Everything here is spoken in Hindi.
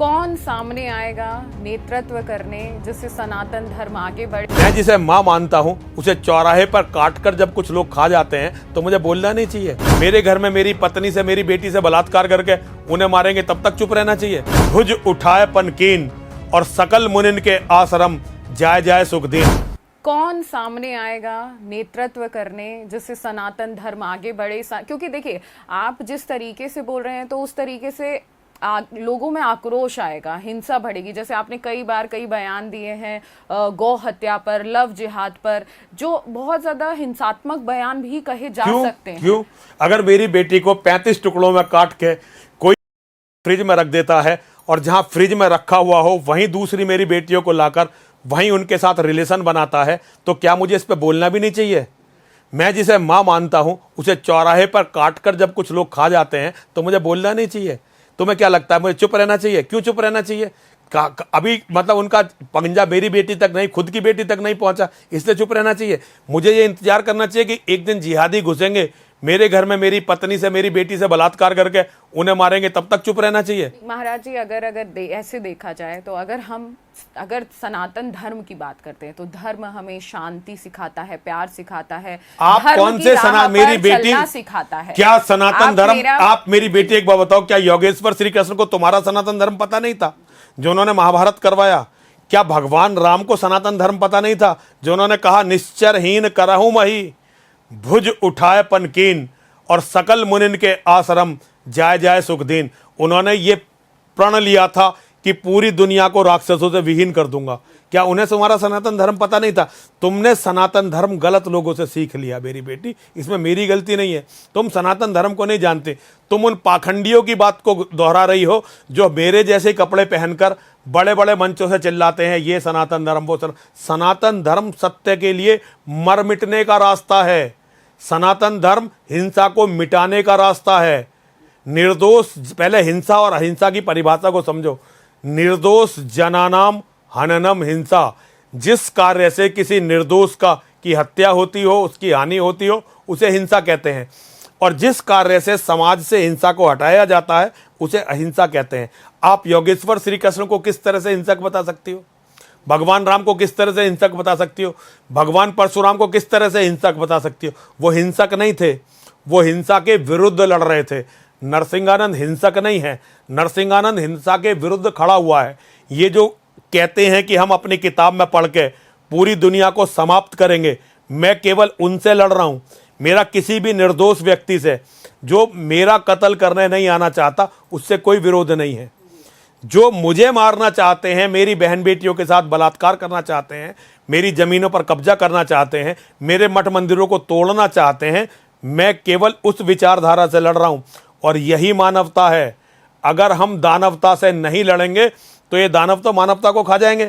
कौन सामने आएगा नेतृत्व करने जिससे सनातन धर्म आगे बढ़े। मैं जिसे माँ मानता हूँ उसे चौराहे पर काट कर जब कुछ लोग खा जाते हैं तो मुझे बोलना नहीं चाहिए। मेरे घर में मेरी पत्नी से मेरी बेटी से बलात्कार करके उन्हें मारेंगे तब तक चुप रहना चाहिए। भुज उठाए पनकीन और सकल मुनिन के आश्रम जाय जाय सुख दीन। कौन सामने आएगा नेतृत्व करने जिससे सनातन धर्म आगे बढ़े। क्योंकि देखिए आप जिस तरीके से बोल रहे हैं तो उस तरीके से लोगों में आक्रोश आएगा, हिंसा बढ़ेगी। जैसे आपने कई बार कई बयान दिए हैं गौ हत्या पर, लव जिहाद पर, जो बहुत ज्यादा हिंसात्मक बयान भी कहे जा सकते हैं। क्यों? अगर मेरी बेटी को 35 टुकड़ों में काट के कोई फ्रिज में रख देता है और जहां फ्रिज में रखा हुआ हो वहीं दूसरी मेरी बेटियों को लाकर वहीं उनके साथ रिलेशन बनाता है तो क्या मुझे इस पर बोलना भी नहीं चाहिए? मैं जिसे माँ मानता हूं उसे चौराहे पर काट कर जब कुछ लोग खा जाते हैं तो मुझे बोलना नहीं चाहिए। तुम्हें क्या लगता है मुझे चुप रहना चाहिए? क्यों चुप रहना चाहिए? अभी मतलब उनका पंजा मेरी बेटी तक नहीं, खुद की बेटी तक नहीं पहुंचा, इसलिए चुप रहना चाहिए। मुझे ये इंतजार करना चाहिए कि एक दिन जिहादी घुसेंगे मेरे घर में, मेरी पत्नी से मेरी बेटी से बलात्कार करके उन्हें मारेंगे, तब तक चुप रहना चाहिए। महाराज जी अगर ऐसे देखा जाए तो अगर सनातन धर्म की बात करते हैं तो धर्म हमें शांति सिखाता है, प्यार सिखाता है। आप कौन से मेरी बेटी सिखाता है क्या सनातन धर्म? आप मेरी बेटी एक बात बताओ, क्या योगेश्वर श्री कृष्ण को तुम्हारा सनातन धर्म पता नहीं था जो उन्होंने महाभारत करवाया? क्या भगवान राम को सनातन धर्म पता नहीं था जो उन्होंने कहा निश्चरहीन करहु मही, भुज उठाए पनकीन और सकल मुनिन के आश्रम जाय जाय सुख दीन? उन्होंने ये प्रण लिया था कि पूरी दुनिया को राक्षसों से विहीन कर दूंगा। क्या उन्हें तुम्हारा सनातन धर्म पता नहीं था? तुमने सनातन धर्म गलत लोगों से सीख लिया मेरी बेटी, इसमें मेरी गलती नहीं है। तुम सनातन धर्म को नहीं जानते। तुम उन पाखंडियों की बात को दोहरा रही हो जो मेरे जैसे कपड़े पहनकर बड़े बड़े मंचों से चिल्लाते हैं ये सनातन धर्म वो सनातन धर्म सत्य के लिए मर मिटने का रास्ता है। सनातन धर्म हिंसा को मिटाने का रास्ता है। निर्दोष, पहले हिंसा और अहिंसा की परिभाषा को समझो। निर्दोष जनानाम हननम हिंसा। जिस कार्य से किसी निर्दोष की हत्या होती हो, उसकी हानि होती हो, उसे हिंसा कहते हैं। और जिस कार्य से समाज से हिंसा को हटाया जाता है उसे अहिंसा कहते हैं। आप योगेश्वर श्री कृष्ण को किस तरह से हिंसक बता सकती हो? भगवान राम को किस तरह से हिंसक बता सकती हो? भगवान परशुराम को किस तरह से हिंसक बता सकती हो? वो हिंसक नहीं थे, वो हिंसा के विरुद्ध लड़ रहे थे। नरसिंहानंद हिंसक नहीं है, नरसिंहानंद हिंसा के विरुद्ध खड़ा हुआ है। ये जो कहते हैं कि हम अपनी किताब में पढ़ के पूरी दुनिया को समाप्त करेंगे, मैं केवल उनसे लड़ रहा हूं। मेरा किसी भी निर्दोष व्यक्ति से जो मेरा कत्ल करने नहीं आना चाहता उससे कोई विरोध नहीं है। जो मुझे मारना चाहते हैं, मेरी बहन बेटियों के साथ बलात्कार करना चाहते हैं, मेरी जमीनों पर कब्जा करना चाहते हैं, मेरे मठ मंदिरों को तोड़ना चाहते हैं, मैं केवल उस विचारधारा से लड़ रहा हूं। और यही मानवता है। अगर हम दानवता से नहीं लड़ेंगे तो ये दानव तो मानवता को खा जाएंगे।